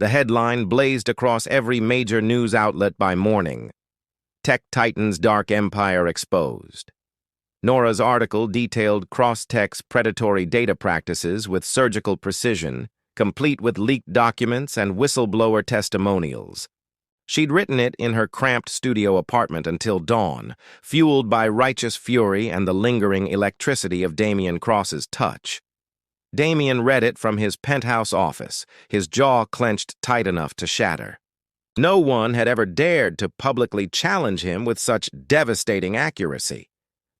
The headline blazed across every major news outlet by morning. Tech Titan's dark empire exposed. Nora's article detailed Crosstech's predatory data practices with surgical precision, complete with leaked documents and whistleblower testimonials. She'd written it in her cramped studio apartment until dawn, fueled by righteous fury and the lingering electricity of Damien Cross's touch. Damien read it from his penthouse office, his jaw clenched tight enough to shatter. No one had ever dared to publicly challenge him with such devastating accuracy.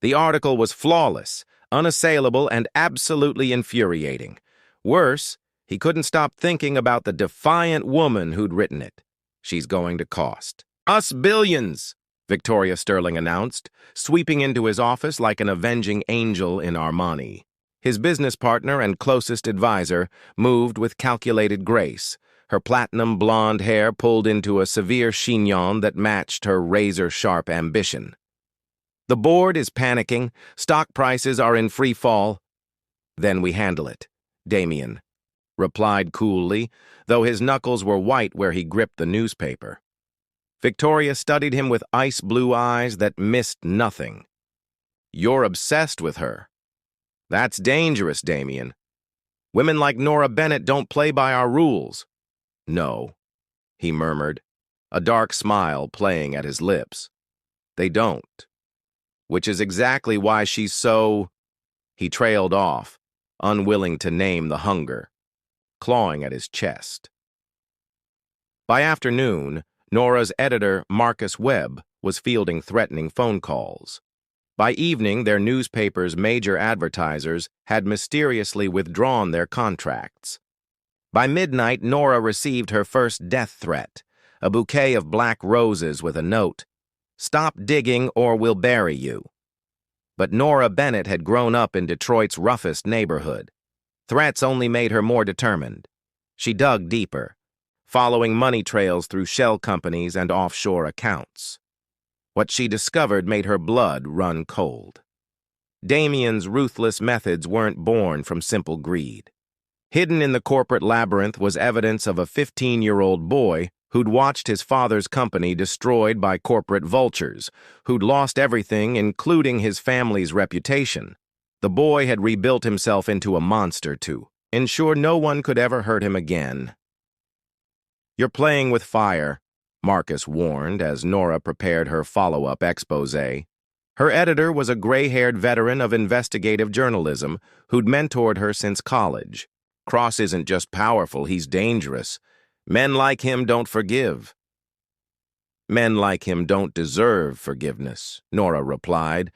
The article was flawless, unassailable, and absolutely infuriating. Worse, he couldn't stop thinking about the defiant woman who'd written it. She's going to cost us billions, Victoria Sterling announced, sweeping into his office like an avenging angel in Armani. His business partner and closest advisor moved with calculated grace, her platinum blonde hair pulled into a severe chignon that matched her razor-sharp ambition. The board is panicking, stock prices are in free fall. Then we handle it, Damien replied coolly, though his knuckles were white where he gripped the newspaper. Victoria studied him with ice-blue eyes that missed nothing. You're obsessed with her. That's dangerous, Damien. Women like Nora Bennett don't play by our rules. No, he murmured, a dark smile playing at his lips. They don't. Which is exactly why she's so... He trailed off, unwilling to name the hunger, clawing at his chest. By afternoon, Nora's editor, Marcus Webb, was fielding threatening phone calls. By evening, their newspaper's major advertisers had mysteriously withdrawn their contracts. By midnight, Nora received her first death threat, a bouquet of black roses with a note, "Stop digging or we'll bury you." But Nora Bennett had grown up in Detroit's roughest neighborhood. Threats only made her more determined. She dug deeper, following money trails through shell companies and offshore accounts. What she discovered made her blood run cold. Damien's ruthless methods weren't born from simple greed. Hidden in the corporate labyrinth was evidence of a 15-year-old boy who'd watched his father's company destroyed by corporate vultures, who'd lost everything, including his family's reputation. The boy had rebuilt himself into a monster to ensure no one could ever hurt him again. "You're playing with fire," Marcus warned as Nora prepared her follow-up exposé. Her editor was a gray-haired veteran of investigative journalism who'd mentored her since college. Cross isn't just powerful, he's dangerous. Men like him don't forgive. Men like him don't deserve forgiveness, Nora replied,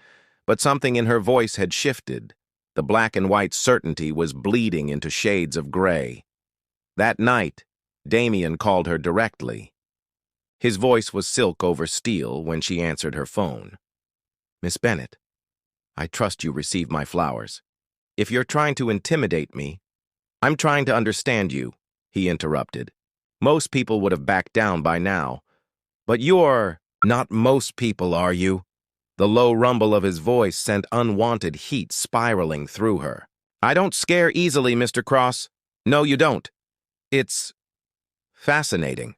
but something in her voice had shifted. The black and white certainty was bleeding into shades of gray. That night, Damien called her directly. His voice was silk over steel when she answered her phone. "Miss Bennett, I trust you received my flowers. If you're trying to intimidate me..." "I'm trying to understand you," he interrupted. "Most people would have backed down by now. But you're not most people, are you?" The low rumble of his voice sent unwanted heat spiraling through her. "I don't scare easily, Mr. Cross. No, you don't. It's fascinating."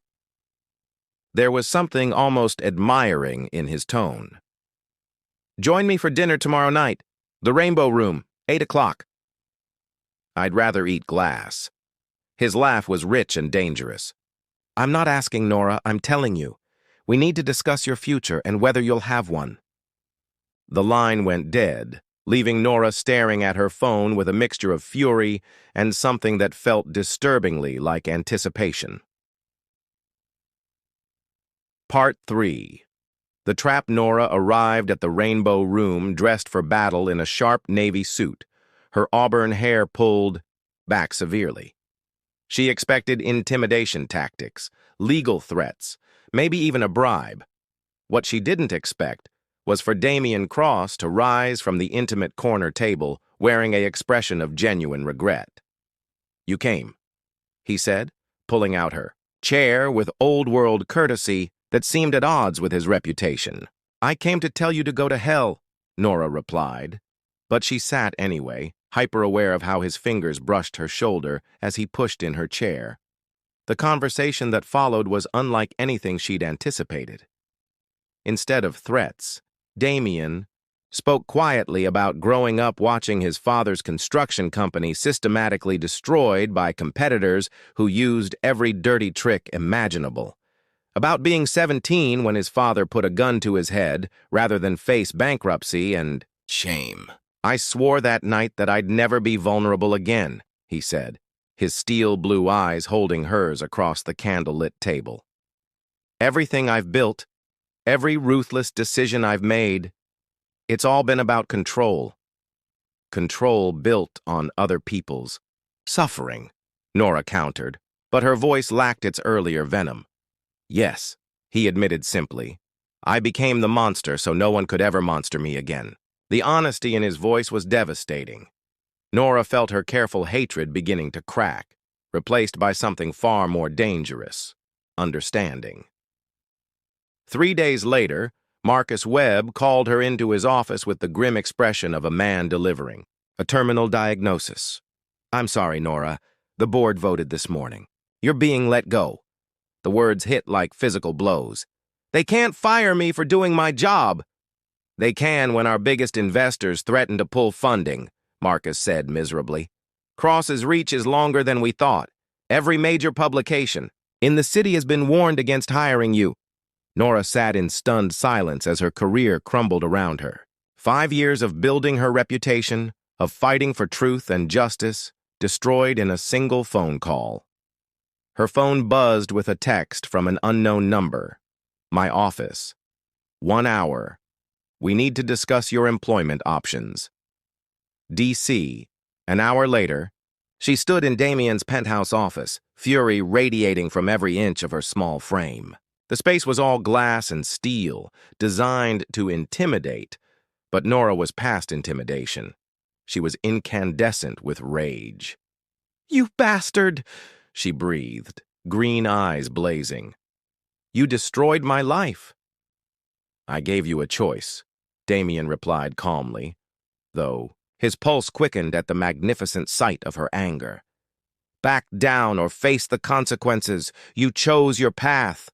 There was something almost admiring in his tone. "Join me for dinner tomorrow night. The Rainbow Room, 8 o'clock. "I'd rather eat glass." His laugh was rich and dangerous. "I'm not asking, Nora, I'm telling you. We need to discuss your future and whether you'll have one." The line went dead, leaving Nora staring at her phone with a mixture of fury and something that felt disturbingly like anticipation. Part 3. The trapped Nora arrived at the Rainbow Room dressed for battle in a sharp navy suit, her auburn hair pulled back severely. She expected intimidation tactics, legal threats, maybe even a bribe. What she didn't expect was for Damien Cross to rise from the intimate corner table wearing an expression of genuine regret. "You came," he said, pulling out her chair with old-world courtesy that seemed at odds with his reputation. "I came to tell you to go to hell," Nora replied. But she sat anyway, hyper-aware of how his fingers brushed her shoulder as he pushed in her chair. The conversation that followed was unlike anything she'd anticipated. Instead of threats, Damien spoke quietly about growing up watching his father's construction company systematically destroyed by competitors who used every dirty trick imaginable. About being 17 when his father put a gun to his head rather than face bankruptcy and shame. "I swore that night that I'd never be vulnerable again," he said, his steel blue eyes holding hers across the candlelit table. "Everything I've built, every ruthless decision I've made, it's all been about control. Control built on other people's suffering," Nora countered, but her voice lacked its earlier venom. "Yes," he admitted simply. "I became the monster so no one could ever monster me again." The honesty in his voice was devastating. Nora felt her careful hatred beginning to crack, replaced by something far more dangerous: understanding. 3 days later, Marcus Webb called her into his office with the grim expression of a man delivering a terminal diagnosis. "I'm sorry, Nora. The board voted this morning. You're being let go." The words hit like physical blows. "They can't fire me for doing my job." "They can when our biggest investors threaten to pull funding," Marcus said miserably. "Cross's reach is longer than we thought. Every major publication in the city has been warned against hiring you." Nora sat in stunned silence as her career crumbled around her. 5 years of building her reputation, of fighting for truth and justice, destroyed in a single phone call. Her phone buzzed with a text from an unknown number. "My office. 1 hour. We need to discuss your employment options." DC. An hour later, she stood in Damien's penthouse office, fury radiating from every inch of her small frame. The space was all glass and steel, designed to intimidate, but Nora was past intimidation. She was incandescent with rage. "You bastard!" she breathed, green eyes blazing. "You destroyed my life." "I gave you a choice," Damien replied calmly, though his pulse quickened at the magnificent sight of her anger. "Back down or face the consequences. You chose your path."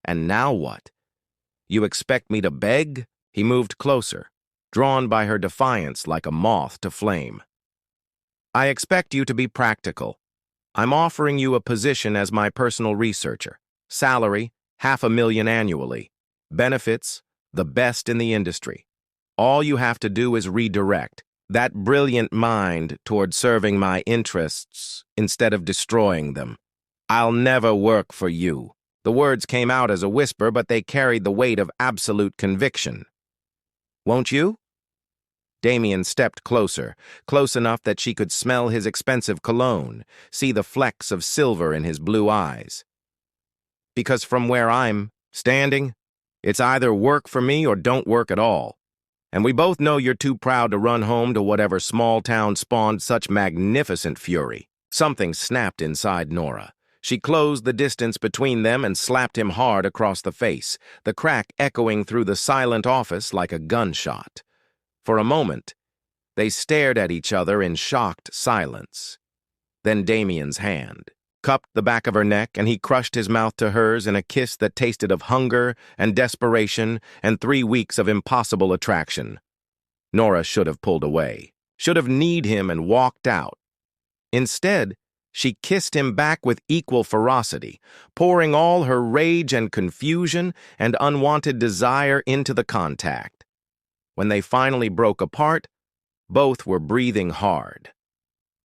"And now what? You expect me to beg?" He moved closer, drawn by her defiance like a moth to flame. "I expect you to be practical. I'm offering you a position as my personal researcher. Salary, $500,000 annually. Benefits, the best in the industry. All you have to do is redirect that brilliant mind toward serving my interests instead of destroying them. I'll never work for you." The words came out as a whisper, but they carried the weight of absolute conviction. "Won't you?" Damien stepped closer, close enough that she could smell his expensive cologne, see the flecks of silver in his blue eyes. "Because from where I'm standing, it's either work for me or don't work at all. And we both know you're too proud to run home to whatever small town spawned such magnificent fury." Something snapped inside Nora. She closed the distance between them and slapped him hard across the face, the crack echoing through the silent office like a gunshot. For a moment, they stared at each other in shocked silence. Then Damien's hand cupped the back of her neck, and he crushed his mouth to hers in a kiss that tasted of hunger and desperation and 3 weeks of impossible attraction. Nora should have pulled away, should have kneed him and walked out. Instead, she kissed him back with equal ferocity, pouring all her rage and confusion and unwanted desire into the contact. When they finally broke apart, both were breathing hard.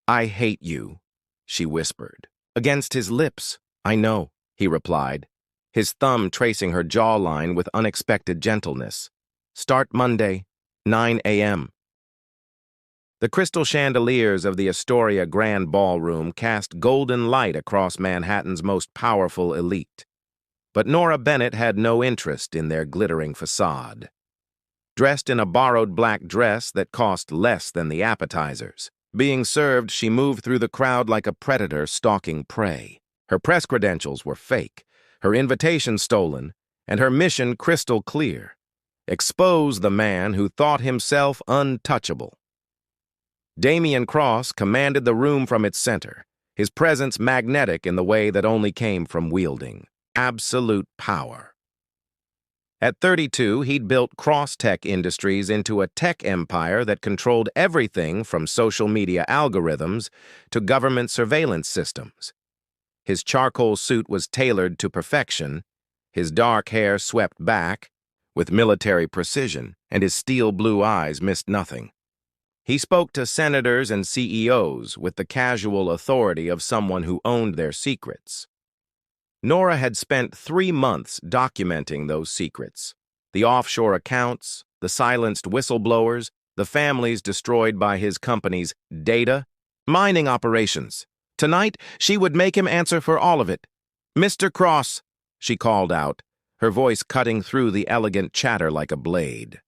"I hate you," she whispered. Against his lips. "I know," he replied, his thumb tracing her jawline with unexpected gentleness. "Start Monday, 9 a.m. The crystal chandeliers of the Astoria Grand Ballroom cast golden light across Manhattan's most powerful elite. But Nora Bennett had no interest in their glittering facade. Dressed in a borrowed black dress that cost less than the appetizers, being served, she moved through the crowd like a predator stalking prey. Her press credentials were fake, her invitation stolen, and her mission crystal clear: expose the man who thought himself untouchable. Damien Cross commanded the room from its center, his presence magnetic in the way that only came from wielding absolute power. At 32, he'd built Cross-Tech Industries into a tech empire that controlled everything from social media algorithms to government surveillance systems. His charcoal suit was tailored to perfection, his dark hair swept back with military precision, and his steel blue eyes missed nothing. He spoke to senators and CEOs with the casual authority of someone who owned their secrets. Nora had spent 3 months documenting those secrets. The offshore accounts, the silenced whistleblowers, the families destroyed by his company's data mining operations. Tonight, she would make him answer for all of it. "Mr. Cross," she called out, her voice cutting through the elegant chatter like a blade.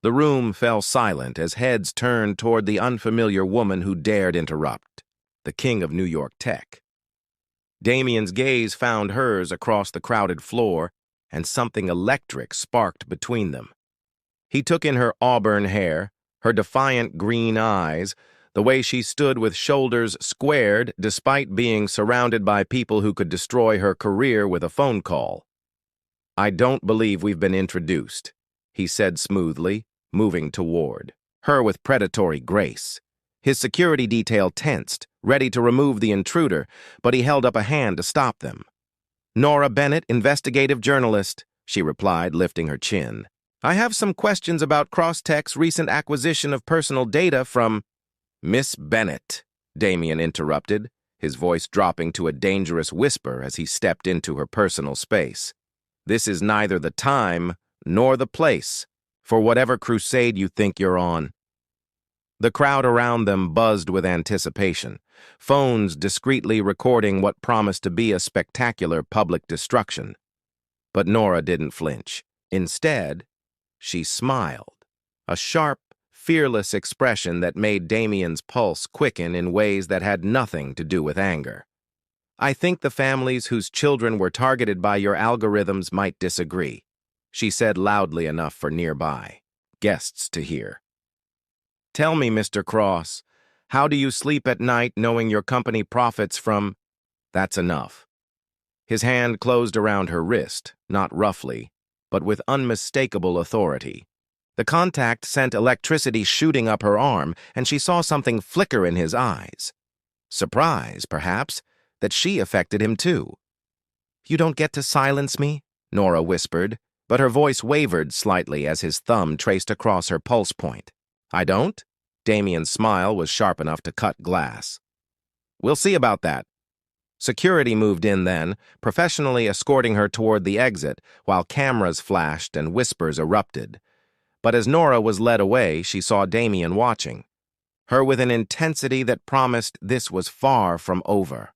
The room fell silent as heads turned toward the unfamiliar woman who dared interrupt, the king of New York tech. Damien's gaze found hers across the crowded floor, and something electric sparked between them. He took in her auburn hair, her defiant green eyes, the way she stood with shoulders squared despite being surrounded by people who could destroy her career with a phone call. "I don't believe we've been introduced," he said smoothly, moving toward her with predatory grace. His security detail tensed, ready to remove the intruder, but he held up a hand to stop them. "Nora Bennett, investigative journalist," she replied, lifting her chin. "I have some questions about Cross-Tech's recent acquisition of personal data from—" "Miss Bennett," Damien interrupted, his voice dropping to a dangerous whisper as he stepped into her personal space. "This is neither the time nor the place for whatever crusade you think you're on." The crowd around them buzzed with anticipation, phones discreetly recording what promised to be a spectacular public destruction. But Nora didn't flinch. Instead, she smiled, a sharp, fearless expression that made Damien's pulse quicken in ways that had nothing to do with anger. "I think the families whose children were targeted by your algorithms might disagree," she said loudly enough for nearby guests to hear. "Tell me, Mr. Cross, how do you sleep at night knowing your company profits from—" "That's enough." His hand closed around her wrist, not roughly, but with unmistakable authority. The contact sent electricity shooting up her arm, and she saw something flicker in his eyes. Surprise, perhaps, that she affected him too. "You don't get to silence me," Nora whispered, but her voice wavered slightly as his thumb traced across her pulse point. "I don't?" Damien's smile was sharp enough to cut glass. "We'll see about that." Security moved in then, professionally escorting her toward the exit, while cameras flashed and whispers erupted. But as Nora was led away, she saw Damien watching, her with an intensity that promised this was far from over.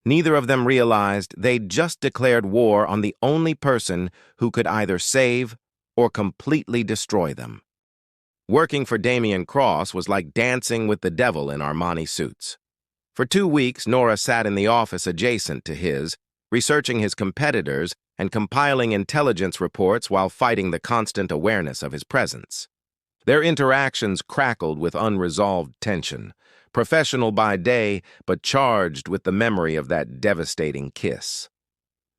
Neither of them realized they'd just declared war on the only person who could either save or completely destroy them. Working for Damien Cross was like dancing with the devil in Armani suits. For 2 weeks, Nora sat in the office adjacent to his, researching his competitors and compiling intelligence reports while fighting the constant awareness of his presence. Their interactions crackled with unresolved tension, professional by day, but charged with the memory of that devastating kiss.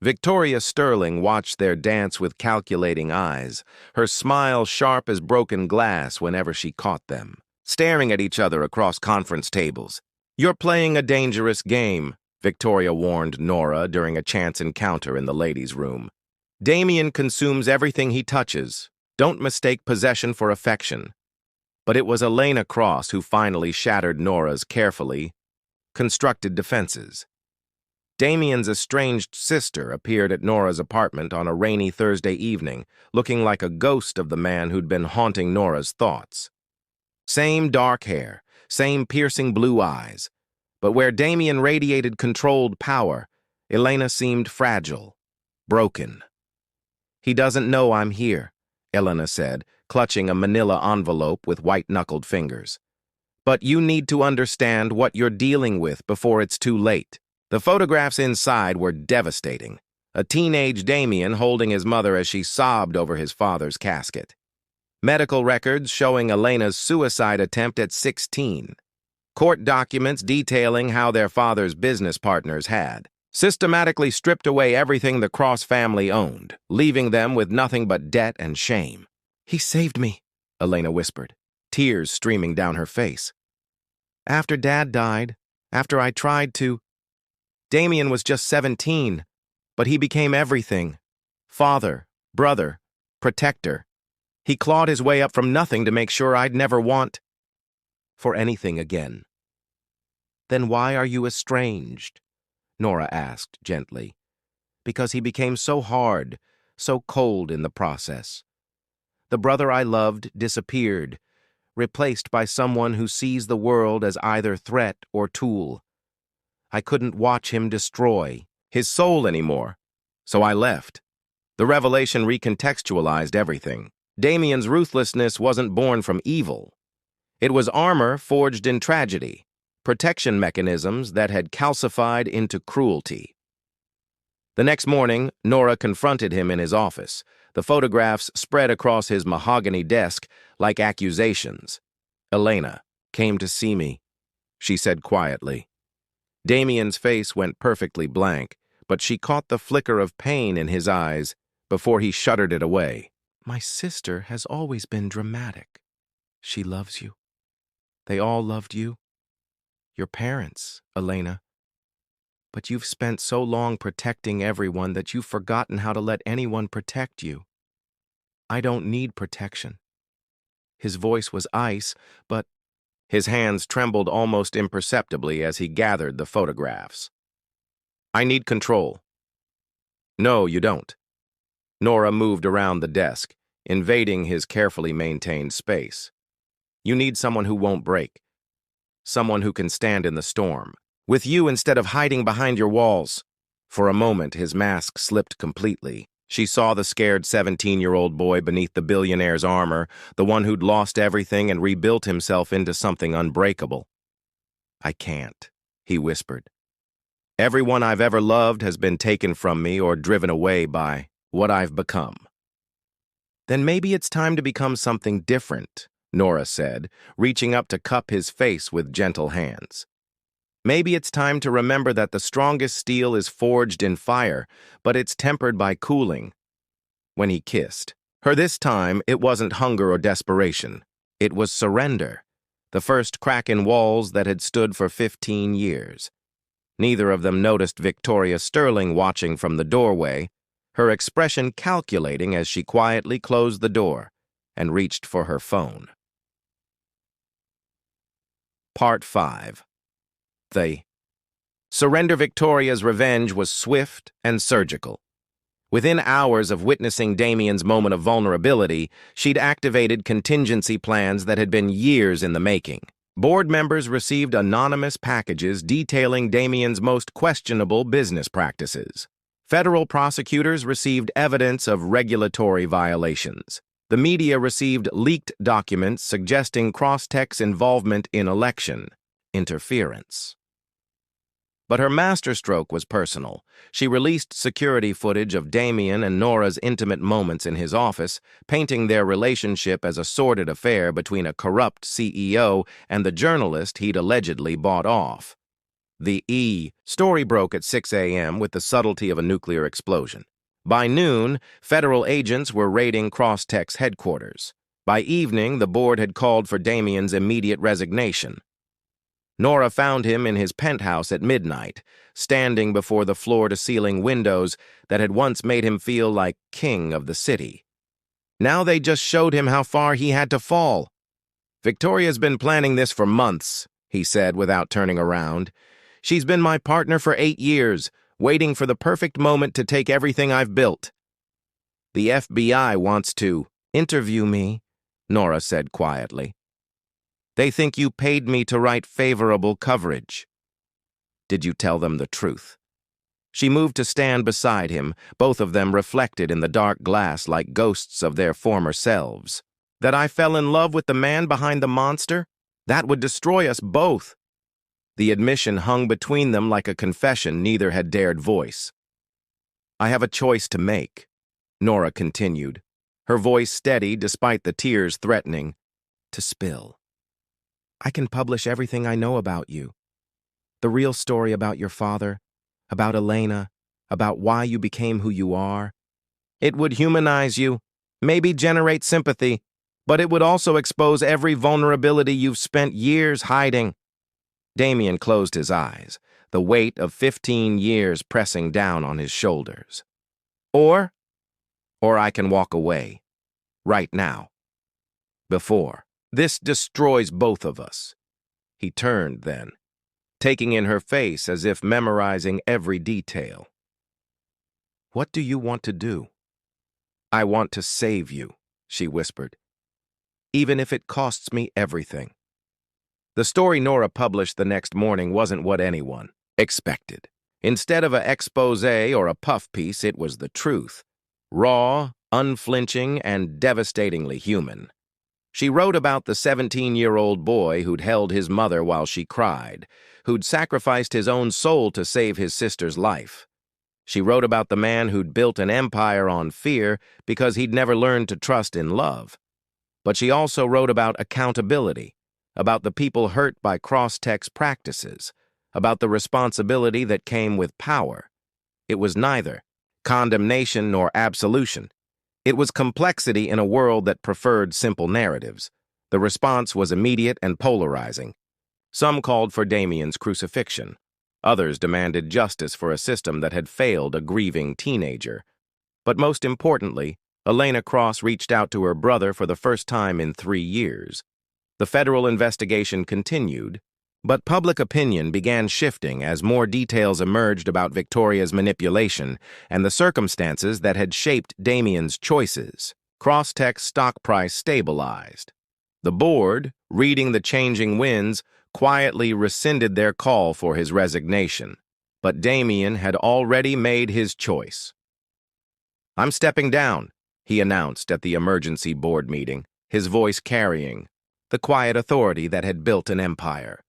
Victoria Sterling watched their dance with calculating eyes, her smile sharp as broken glass whenever she caught them, staring at each other across conference tables. "You're playing a dangerous game," Victoria warned Nora during a chance encounter in the ladies' room. "Damien consumes everything he touches. Don't mistake possession for affection." But it was Elena Cross who finally shattered Nora's carefully constructed defenses. Damien's estranged sister appeared at Nora's apartment on a rainy Thursday evening, looking like a ghost of the man who'd been haunting Nora's thoughts. Same dark hair, same piercing blue eyes, but where Damien radiated controlled power, Elena seemed fragile, broken. "He doesn't know I'm here," Elena said, clutching a manila envelope with white-knuckled fingers. "But you need to understand what you're dealing with before it's too late." The photographs inside were devastating. A teenage Damien holding his mother as she sobbed over his father's casket. Medical records showing Elena's suicide attempt at 16. Court documents detailing how their father's business partners had systematically stripped away everything the Cross family owned, leaving them with nothing but debt and shame. "He saved me," Elena whispered, tears streaming down her face. "After Dad died, after I tried to, Damien was just 17, but he became everything. Father, brother, protector. He clawed his way up from nothing to make sure I'd never want for anything again." "Then why are you estranged?" Nora asked gently. "Because he became so hard, so cold in the process. The brother I loved disappeared, replaced by someone who sees the world as either threat or tool. I couldn't watch him destroy his soul anymore, so I left." The revelation recontextualized everything. Damien's ruthlessness wasn't born from evil. It was armor forged in tragedy, protection mechanisms that had calcified into cruelty. The next morning, Nora confronted him in his office, the photographs spread across his mahogany desk like accusations. "Elena came to see me," she said quietly. Damien's face went perfectly blank, but she caught the flicker of pain in his eyes before he shuddered it away. "My sister has always been dramatic. She loves you. They all loved you. Your parents, Elena. But you've spent so long protecting everyone that you've forgotten how to let anyone protect you. I don't need protection." His voice was ice, but his hands trembled almost imperceptibly as he gathered the photographs. "I need control." "No, you don't." Nora moved around the desk, invading his carefully maintained space. "You need someone who won't break. Someone who can stand in the storm. With you instead of hiding behind your walls." For a moment, his mask slipped completely. She saw the scared 17-year-old boy beneath the billionaire's armor, the one who'd lost everything and rebuilt himself into something unbreakable. "I can't," he whispered. "Everyone I've ever loved has been taken from me or driven away by what I've become." "Then maybe it's time to become something different," Nora said, reaching up to cup his face with gentle hands. "Maybe it's time to remember that the strongest steel is forged in fire, but it's tempered by cooling." When he kissed her this time, it wasn't hunger or desperation. It was surrender, the first crack in walls that had stood for 15 years. Neither of them noticed Victoria Sterling watching from the doorway, her expression calculating as she quietly closed the door and reached for her phone. Part 5. The surrender. Victoria's revenge was swift and surgical. Within hours of witnessing Damien's moment of vulnerability, she'd activated contingency plans that had been years in the making. Board members received anonymous packages detailing Damien's most questionable business practices. Federal prosecutors received evidence of regulatory violations. The media received leaked documents suggesting Crosstech's involvement in election interference. But her masterstroke was personal. She released security footage of Damien and Nora's intimate moments in his office, painting their relationship as a sordid affair between a corrupt CEO and the journalist he'd allegedly bought off. The story broke at 6 a.m. with the subtlety of a nuclear explosion. By noon, federal agents were raiding Crosstech's headquarters. By evening, the board had called for Damien's immediate resignation. Nora found him in his penthouse at midnight, standing before the floor-to-ceiling windows that had once made him feel like king of the city. Now they just showed him how far he had to fall. "Victoria's been planning this for months," he said without turning around. "She's been my partner for 8 years, waiting for the perfect moment to take everything I've built." "The FBI wants to interview me," Nora said quietly. "They think you paid me to write favorable coverage." "Did you tell them the truth?" She moved to stand beside him, both of them reflected in the dark glass like ghosts of their former selves. "That I fell in love with the man behind the monster? That would destroy us both." The admission hung between them like a confession neither had dared voice. "I have a choice to make," Nora continued, her voice steady despite the tears threatening to spill. I can publish everything I know about you. The real story about your father, about Elena, about why you became who you are. It would humanize you, maybe generate sympathy, but it would also expose every vulnerability you've spent years hiding. Damien closed his eyes, the weight of 15 years pressing down on his shoulders. Or I can walk away, right now. Before. This destroys both of us. He turned then, taking in her face as if memorizing every detail. What do you want to do? I want to save you, she whispered, even if it costs me everything. The story Nora published the next morning wasn't what anyone expected. Instead of an expose or a puff piece, it was the truth. Raw, unflinching, and devastatingly human. She wrote about the 17-year-old boy who'd held his mother while she cried, who'd sacrificed his own soul to save his sister's life. She wrote about the man who'd built an empire on fear because he'd never learned to trust in love. But she also wrote about accountability, about the people hurt by cross-text practices, about the responsibility that came with power. It was neither condemnation nor absolution. It was complexity in a world that preferred simple narratives. The response was immediate and polarizing. Some called for Damien's crucifixion. Others demanded justice for a system that had failed a grieving teenager. But most importantly, Elena Cross reached out to her brother for the first time in 3 years. The federal investigation continued, but public opinion began shifting as more details emerged about Victoria's manipulation and the circumstances that had shaped Damien's choices. Crosstech's stock price stabilized. The board, reading the changing winds, quietly rescinded their call for his resignation. But Damien had already made his choice. "I'm stepping down," he announced at the emergency board meeting, his voice carrying the quiet authority that had built an empire.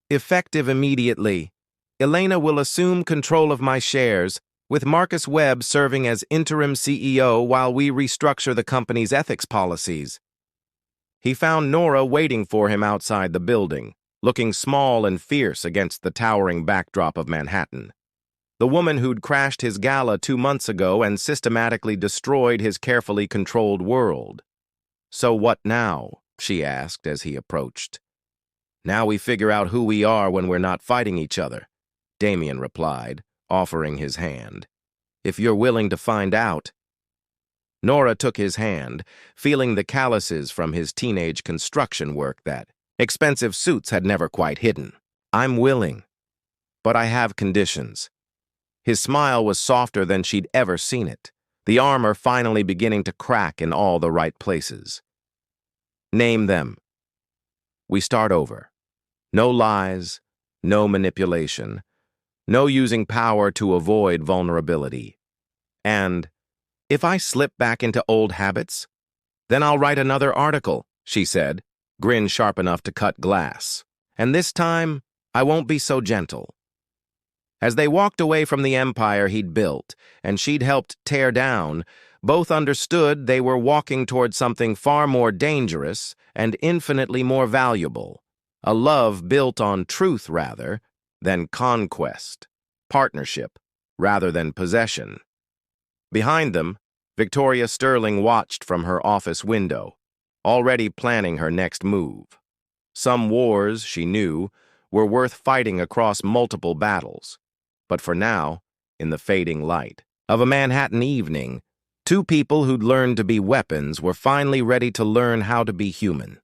"Effective immediately, Elena will assume control of my shares, with Marcus Webb serving as interim CEO while we restructure the company's ethics policies." He found Nora waiting for him outside the building, looking small and fierce against the towering backdrop of Manhattan. The woman who'd crashed his gala 2 months ago and systematically destroyed his carefully controlled world. "So what now?" she asked as he approached. "Now we figure out who we are when we're not fighting each other," Damien replied, offering his hand. "If you're willing to find out." Nora took his hand, feeling the calluses from his teenage construction work that expensive suits had never quite hidden. "I'm willing, but I have conditions." His smile was softer than she'd ever seen it, the armor finally beginning to crack in all the right places. "Name them." "We start over. No lies, no manipulation, no using power to avoid vulnerability. And if I slip back into old habits, then I'll write another article," she said, grin sharp enough to cut glass. "And this time, I won't be so gentle." As they walked away from the empire he'd built, and she'd helped tear down, both understood they were walking toward something far more dangerous and infinitely more valuable. A love built on truth rather than conquest, partnership rather than possession. Behind them, Victoria Sterling watched from her office window, already planning her next move. Some wars, she knew, were worth fighting across multiple battles. But for now, in the fading light of a Manhattan evening, 2 people who'd learned to be weapons were finally ready to learn how to be human.